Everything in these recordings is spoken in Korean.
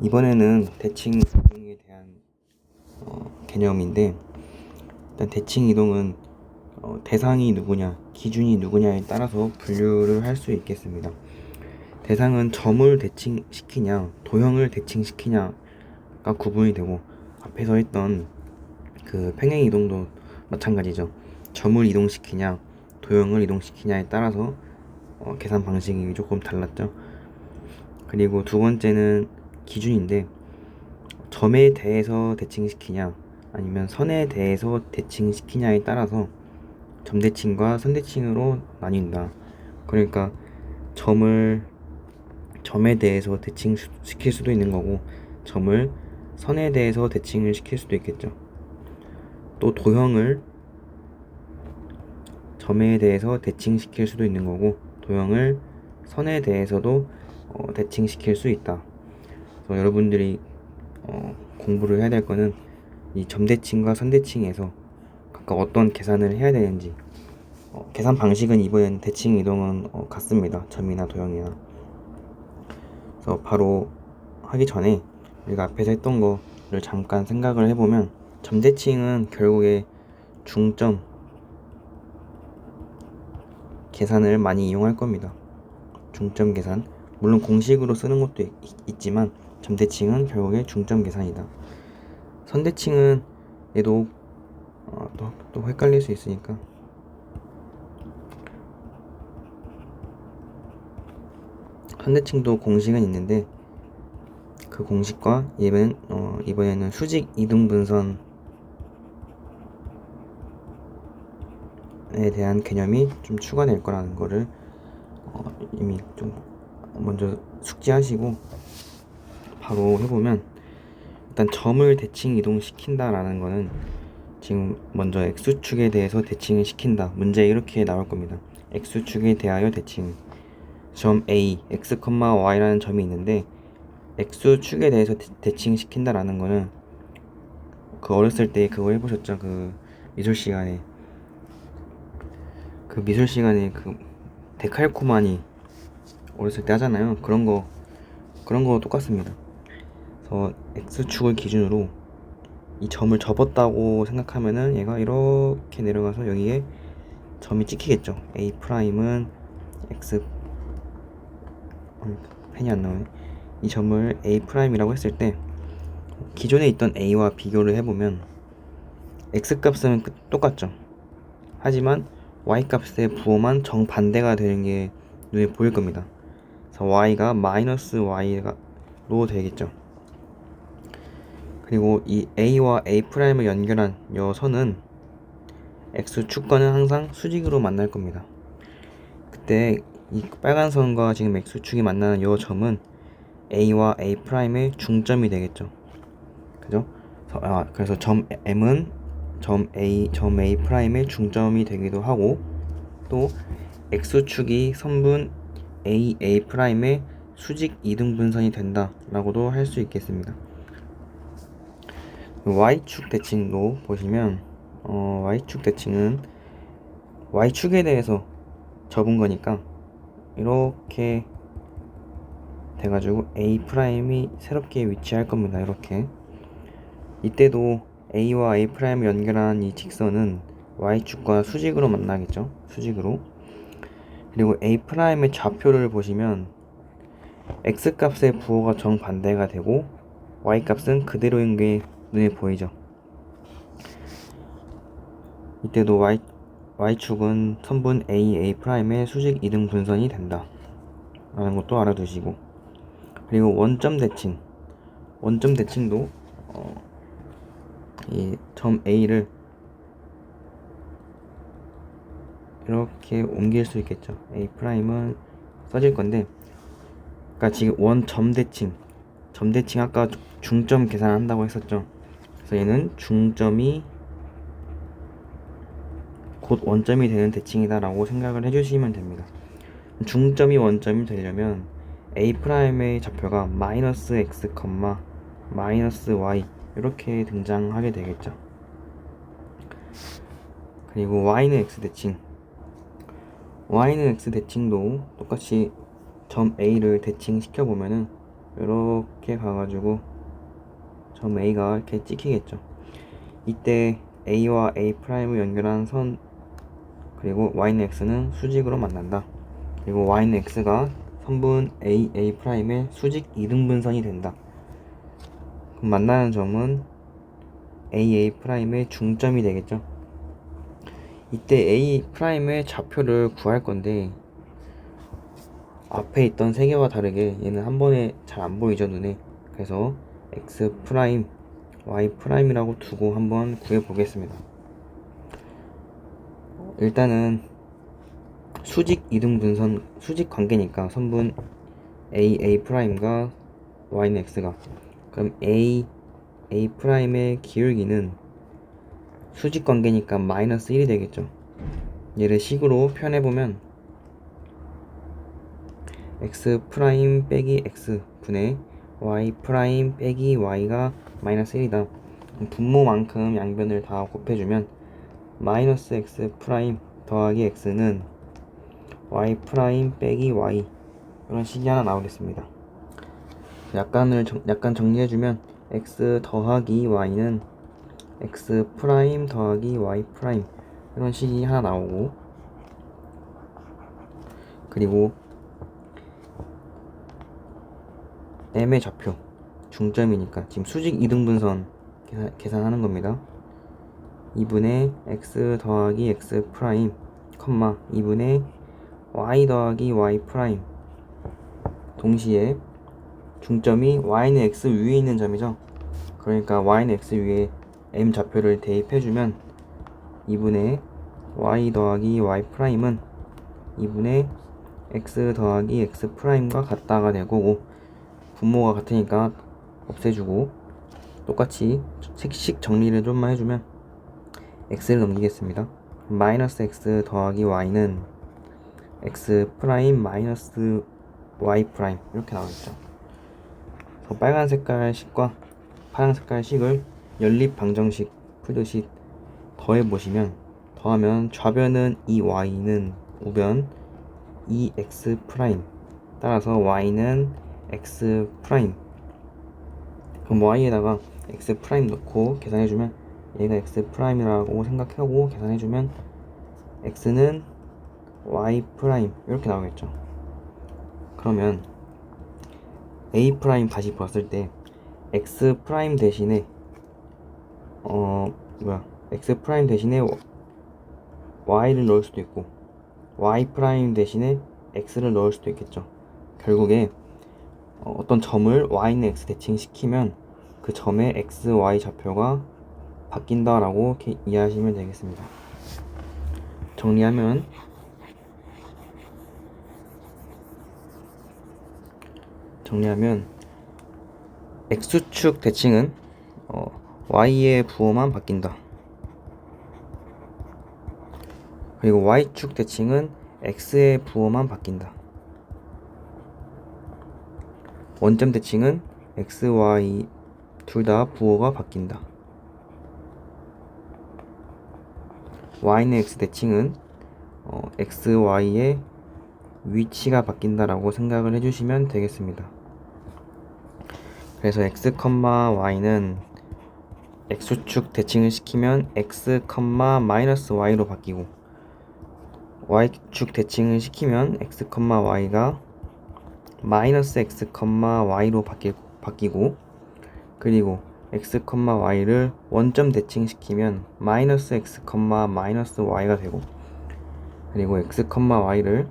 이번에는 대칭 이동에 대한 개념인데, 일단 대칭 이동은 대상이 누구냐, 기준이 누구냐에 따라서 분류를 할 수 있겠습니다. 대상은 점을 대칭시키냐, 도형을 대칭시키냐가 구분이 되고, 앞에서 했던 그 평행 이동도 마찬가지죠. 점을 이동시키냐, 도형을 이동시키냐에 따라서 계산 방식이 조금 달랐죠. 그리고 두 번째는 기준인데, 점에 대해서 대칭시키냐 아니면 선에 대해서 대칭시키냐에 따라서 점대칭과 선대칭으로 나뉜다. 그러니까 점에 대해서 대칭시킬 수도 있는 거고, 점을 선에 대해서 대칭을 시킬 수도 있겠죠. 또 도형을 점에 대해서 대칭시킬 수도 있는 거고, 도형을 선에 대해서도 대칭시킬 수 있다. 그래서 여러분들이 공부를 해야 될 거는 이 점대칭과 선대칭에서 각각 어떤 계산을 해야 되는지, 계산 방식은 이번엔 대칭 이동은 같습니다. 점이나 도형이나. 그래서 바로 하기 전에 우리가 앞에서 했던 거를 잠깐 생각을 해보면, 점대칭은 결국에 중점 계산을 많이 이용할 겁니다. 중점 계산, 물론 공식으로 쓰는 것도 있지만 점대칭은 결국에 중점 계산이다. 선대칭은 얘도 또 헷갈릴 수 있으니까 선대칭도 공식은 있는데, 그 공식과 이번에는 수직 이등분선에 대한 개념이 좀 추가될 거라는 거를 이미 좀 먼저 숙지하시고 바로 해보면, 일단 점을 대칭 이동시킨다라는 거는 지금 먼저 x축에 대해서 대칭을 시킨다. 문제 이렇게 나올 겁니다. x축에 대하여 대칭. 점 A, x, y라는 점이 있는데, x축에 대해서 대칭시킨다라는 거는 그 어렸을 때 그거 해보셨죠? 그 미술 시간에 그 데칼코마니 어렸을 때 하잖아요. 그런 거 똑같습니다. 그래서 x축을 기준으로 이 점을 접었다고 생각하면은 얘가 이렇게 내려가서 여기에 점이 찍히겠죠. A'은 x, 펜이 안 나오네. 이 점을 A'이라고 했을 때 기존에 있던 A와 비교를 해보면 x 값은 똑같죠. 하지만 y 값의 부호만 정반대가 되는 게 눈에 보일 겁니다. 그래서 y가 마이너스 y로 되겠죠. 그리고 이 a와 a'을 연결한 이 선은 x축과는 항상 수직으로 만날 겁니다. 그때 이 빨간 선과 지금 x축이 만나는 이 점은 a와 a'의 중점이 되겠죠. 그죠? 그래서 점 m은 점 A'의 중점이 되기도 하고, 또 x축이 선분 A'의 수직 이등분선이 된다라고도 할 수 있겠습니다. y축 대칭도 보시면 y축 대칭은 y축에 대해서 접은 거니까 이렇게 돼가지고 A'이 새롭게 위치할 겁니다. 이렇게. 이때도 A와 A'을 연결한 이 직선은 y축과 수직으로 만나겠죠. 수직으로. 그리고 A'의 좌표를 보시면 x값의 부호가 정반대가 되고 y값은 그대로인 게 눈에 보이죠. 이때도 y축은 선분 A'의 수직 이등 분선이 된다 라는 것도 알아두시고, 그리고 원점 대칭도 이 점 A를 이렇게 옮길 수 있겠죠. A'은 써질 건데, 그러니까 지금 점 대칭 아까 중점 계산한다고 했었죠. 그래서 얘는 중점이 곧 원점이 되는 대칭이다 라고 생각을 해주시면 됩니다. 중점이 원점이 되려면 A'의 좌표가 마이너스 x, 마이너스 y 이렇게 등장하게 되겠죠. 그리고 y는 x 대칭도 똑같이 점 A를 대칭시켜 보면은 이렇게 가가지고 점 A가 이렇게 찍히겠죠. 이때 A와 A'을 연결한 선 그리고 Y는 X는 수직으로 만난다. 그리고 Y는 X가 선분 A'A'의 수직 이등분선이 된다. 그럼 만나는 점은 A'A'의 중점이 되겠죠. 이때 A'의 좌표를 구할 건데 앞에 있던 세 개와 다르게 얘는 한 번에 잘 안 보이죠, 눈에. 그래서 X 프라임, Y 프라임이라고 두고 한번 구해 보겠습니다. 일단은 수직 이등분선, 수직 관계니까 선분 A 프라임과 Y는 X가, 그럼 A 프라임의 기울기는 수직 관계니까 마이너스 1이 되겠죠. 얘를 식으로 표현해보면 X 프라임 빼기 X 분의 Y 프라임 빼기 Y가 마이너스 1이다. 분모만큼 양변을 다 곱해주면 마이너스 X 프라임 더하기 X는 Y 프라임 빼기 Y, 이런 식이 하나 나오겠습니다. 약간 정리해주면 X 더하기 Y는 X 프라임 더하기 Y 프라임, 이런 식이 하나 나오고, 그리고 M의 좌표 중점이니까 지금 수직 이등분선 계산하는 겁니다. 2분의 X 더하기 X 프라임, 2분의 Y 더하기 Y 프라임. 동시에 중점이 Y는 X 위에 있는 점이죠. 그러니까 Y는 X 위에 M 좌표를 대입해주면 2분의 Y 더하기 Y 프라임은 2분의 X 더하기 X 프라임과 같다가 될 거고, 분모가 같으니까 없애주고, 똑같이 식 정리를 좀만 해주면 X를 넘기겠습니다. 마이너스 X 더하기 Y는 X 프라임 마이너스 Y 프라임, 이렇게 나오겠죠. 그래서 빨간 색깔 식과 파란 색깔 식을 연립 방정식 풀듯이 더해보시면, 더하면 좌변은 2Y는 우변 2X 프라임, 따라서 Y는 X 프라임. 그럼 Y에다가 X 프라임 넣고 계산해주면, 얘가 X 프라임이라고 생각하고 계산해주면 X는 Y 프라임, 이렇게 나오겠죠. 그러면 A 프라임 다시 봤을 때 X 프라임 대신에 X 프라임 대신에 Y를 넣을 수도 있고, Y 프라임 대신에 X를 넣을 수도 있겠죠. 결국에 어떤 점을 Y는 X 대칭시키면 그 점의 X, Y 좌표가 바뀐다라고 이렇게 이해하시면 되겠습니다. 정리하면 X축 대칭은 Y의 부호만 바뀐다. 그리고 Y축 대칭은 X의 부호만 바뀐다. 원점 대칭은 X, Y 둘 다 부호가 바뀐다. Y는 X 대칭은 X, Y의 위치가 바뀐다라고 생각을 해주시면 되겠습니다. 그래서 X, Y는 X축 대칭을 시키면 X, 마이너스 Y로 바뀌고, Y축 대칭을 시키면 X, Y가 마이너스 X, Y로 바뀌고, 그리고 X, Y를 원점 대칭시키면 마이너스 X, 마이너스 Y가 되고, 그리고 X, Y를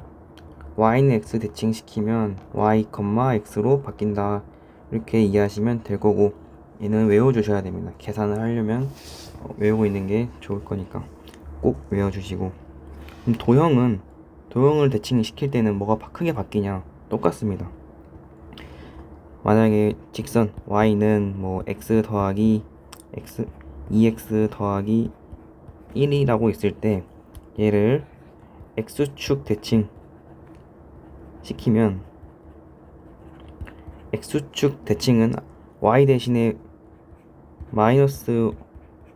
Y는 X 대칭시키면 Y, X로 바뀐다, 이렇게 이해하시면 될 거고, 얘는 외워주셔야 됩니다. 계산을 하려면 외우고 있는 게 좋을 거니까 꼭 외워주시고. 그럼 도형을 대칭시킬 때는 뭐가 크게 바뀌냐? 똑같습니다. 만약에 직선 Y는 X 더하기 X 2X 더하기 1이라고 있을 때 얘를 X축 대칭 시키면, X축 대칭은 Y 대신에 마이너스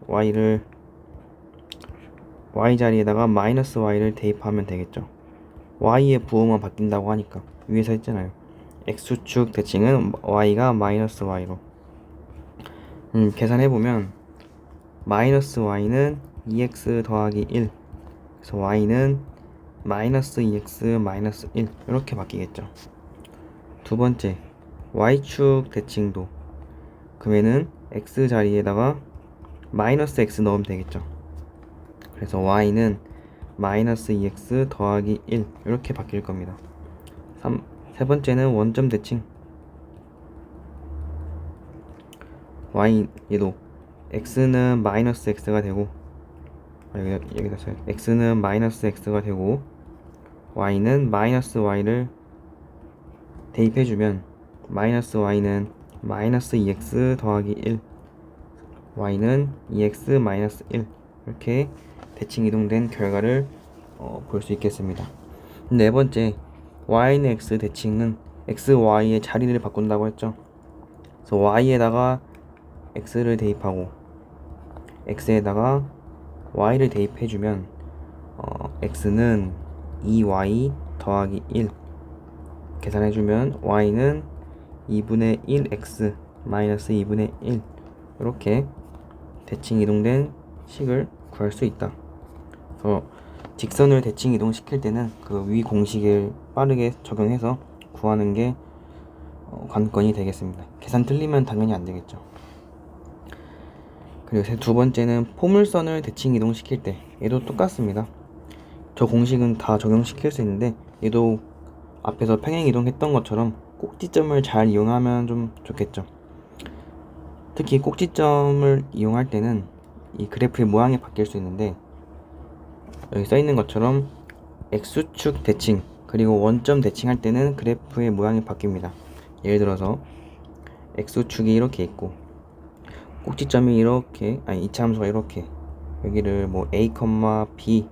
Y를 Y 자리에다가 마이너스 Y를 대입하면 되겠죠. Y의 부호만 바뀐다고 하니까 위에서 했잖아요. x축 대칭은 y가 마이너스 y로 계산해보면 마이너스 y는 2x 더하기 1, 그래서 y는 마이너스 2x 마이너스 1 이렇게 바뀌겠죠. 두 번째 y축 대칭도 그러면은 x 자리에다가 마이너스 x 넣으면 되겠죠. 그래서 y는 마이너스 2x 더하기 1 이렇게 바뀔 겁니다. 세 번째는 원점 대칭. 얘도 x는 마이너스 x가 되고 여기다 써요. x는 마이너스 x가 되고 y는 마이너스 y를 대입해주면 마이너스 y는 마이너스 2x 더하기 1, y는 2x 마이너스 1 이렇게 대칭 이동된 결과를 볼 수 있겠습니다. 네 번째 y는 x 대칭은 x, y의 자리를 바꾼다고 했죠. 그래서 y에다가 x를 대입하고 x에다가 y를 대입해주면 x는 2y 더하기 1 계산해주면 y는 2분의 1x 마이너스 2분의 1 이렇게 대칭 이동된 식을 구할 수 있다. 그래서 직선을 대칭 이동시킬 때는 그 위 공식을 빠르게 적용해서 구하는 게 관건이 되겠습니다. 계산 틀리면 당연히 안 되겠죠. 그리고 두 번째는 포물선을 대칭 이동시킬 때 얘도 똑같습니다. 저 공식은 다 적용시킬 수 있는데 얘도 앞에서 평행 이동했던 것처럼 꼭지점을 잘 이용하면 좀 좋겠죠. 특히 꼭지점을 이용할 때는 이 그래프의 모양이 바뀔 수 있는데 여기 써있는 것처럼 x축 대칭 그리고 원점 대칭할 때는 그래프의 모양이 바뀝니다. 예를 들어서 x축이 이렇게 있고 꼭지점이 이렇게 이차함수가 이렇게 여기를 뭐 a, b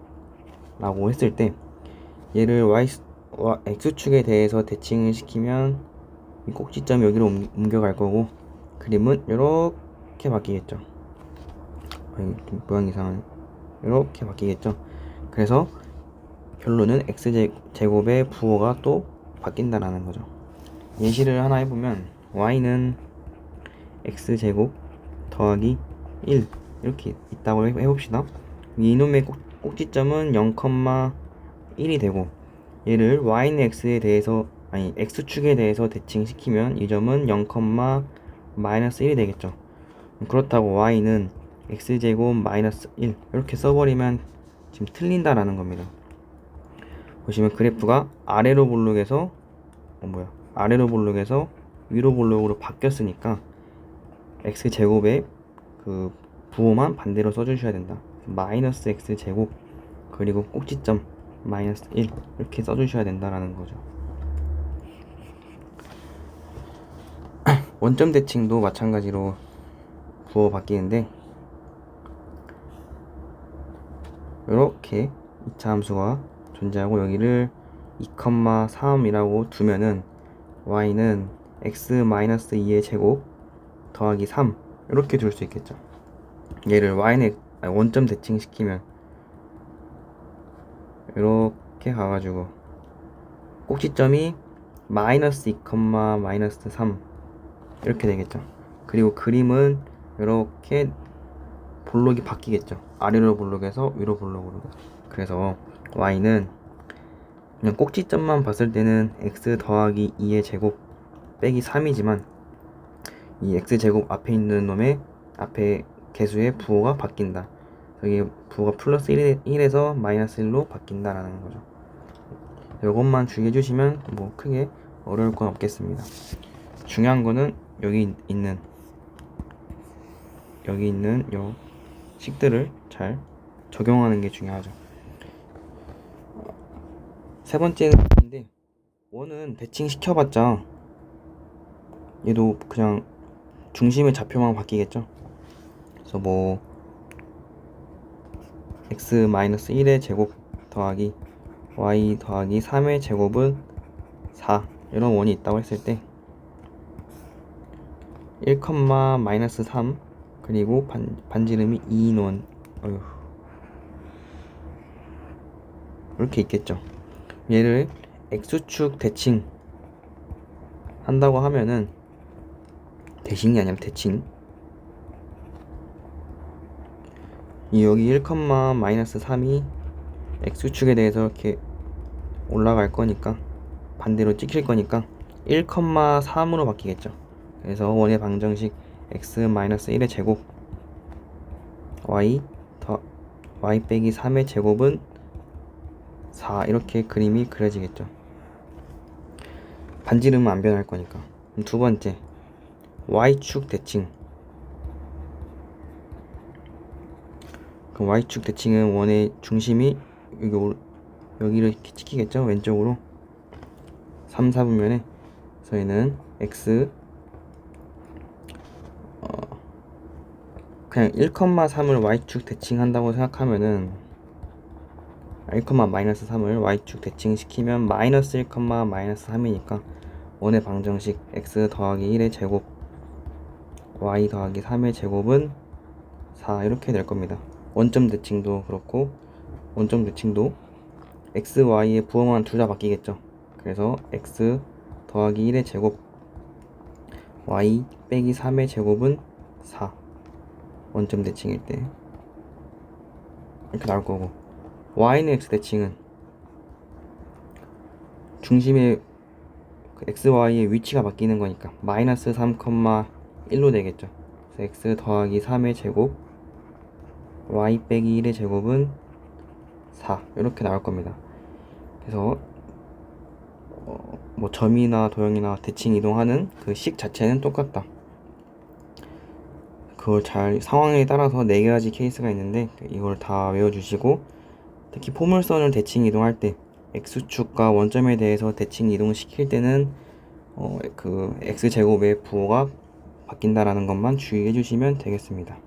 라고 했을 때 얘를 x축에 대해서 대칭을 시키면 이 꼭지점이 여기로 옮겨갈 거고 그림은 이렇게 바뀌겠죠. 좀 모양 이상하네. 이렇게 바뀌겠죠. 그래서 결론은 x제곱의 부호가 또 바뀐다라는 거죠. 예시를 하나 해보면 y는 x제곱 더하기 1 이렇게 있다고 해봅시다. 이놈의 꼭지점은 0,1이 되고 얘를 y는 x에 대해서 x축에 대해서 대칭시키면 이 점은 0,-1이 되겠죠. 그렇다고 y는 x제곱 마이너스 1 이렇게 써버리면 지금 틀린다라는 겁니다. 보시면 그래프가 아래로 볼록에서 위로 볼록으로 바뀌었으니까 x제곱의 그 부호만 반대로 써주셔야 된다. 마이너스 x제곱 그리고 꼭지점 마이너스 1 이렇게 써주셔야 된다라는 거죠. 원점 대칭도 마찬가지로 부호 바뀌는데 이렇게 2차 함수가 존재하고 여기를 2,3이라고 두면은 y는 x-2의 제곱 더하기 3 이렇게 둘 수 있겠죠. 얘를 y는 원점 대칭 시키면 이렇게 가가지고 꼭지점이 마이너스 2, 마이너스 3 이렇게 되겠죠. 그리고 그림은 이렇게 볼록이 바뀌겠죠. 아래로 볼록에서 위로 볼록으로. 그래서 y는 그냥 꼭지점만 봤을 때는 x 더하기 2의 제곱 빼기 3이지만 이 x제곱 앞에 있는 놈의 앞에 개수의 부호가 바뀐다. 여기 부호가 플러스 1에서 마이너스 1로 바뀐다라는 거죠. 이것만 주의해 주시면 뭐 크게 어려울 건 없겠습니다. 중요한 거는 여기 있는 요 식들을 잘 적용하는 게 중요하죠. 세 번째인데 원은 대칭 시켜봤자 얘도 그냥 중심의 좌표만 바뀌겠죠. 그래서 뭐 x-1의 제곱 더하기 y 더하기 3의 제곱은 4 이런 원이 있다고 했을 때 1,-3 그리고 반지름이 2인 원 이렇게 있겠죠. 얘를 x축 대칭 한다고 하면은 대칭이 아니라 대칭. 여기 1, 마이너스 3이 x축에 대해서 이렇게 올라갈 거니까 반대로 찍힐 거니까 1, 3으로 바뀌겠죠. 그래서 원의 방정식 x-1의 제곱 y 빼기 3의 제곱은 4 이렇게 그림이 그려지겠죠. 반지름은 안 변할 거니까. 두 번째, y축 대칭. 그 y축 대칭은 원의 중심이 여기를 이렇게 찍히겠죠. 왼쪽으로 3, 4분면에 저희는 x 그냥 1, 3을 y축 대칭한다고 생각하면은 1, 마이너스 3을 y축 대칭시키면 마이너스 1, 마이너스 3이니까 원의 방정식 x 더하기 1의 제곱 y 더하기 3의 제곱은 4 이렇게 될 겁니다. 원점 대칭도 그렇고 원점 대칭도 x, y의 부호만 둘 다 바뀌겠죠. 그래서 x 더하기 1의 제곱 y 빼기 3의 제곱은 4 원점 대칭일 때 이렇게 나올 거고, y는 x 대칭은 중심의 x, y의 위치가 바뀌는 거니까 마이너스 3, 1로 되겠죠. 그래서 x 더하기 3의 제곱 y 빼기 1의 제곱은 4 이렇게 나올 겁니다. 그래서 뭐 점이나 도형이나 대칭 이동하는 그 식 자체는 똑같다. 그걸 잘 상황에 따라서 4가지 케이스가 있는데 이걸 다 외워주시고, 특히 포물선을 대칭 이동할 때 x축과 원점에 대해서 대칭 이동시킬 때는 그 x제곱의 부호가 바뀐다라는 것만 주의해 주시면 되겠습니다.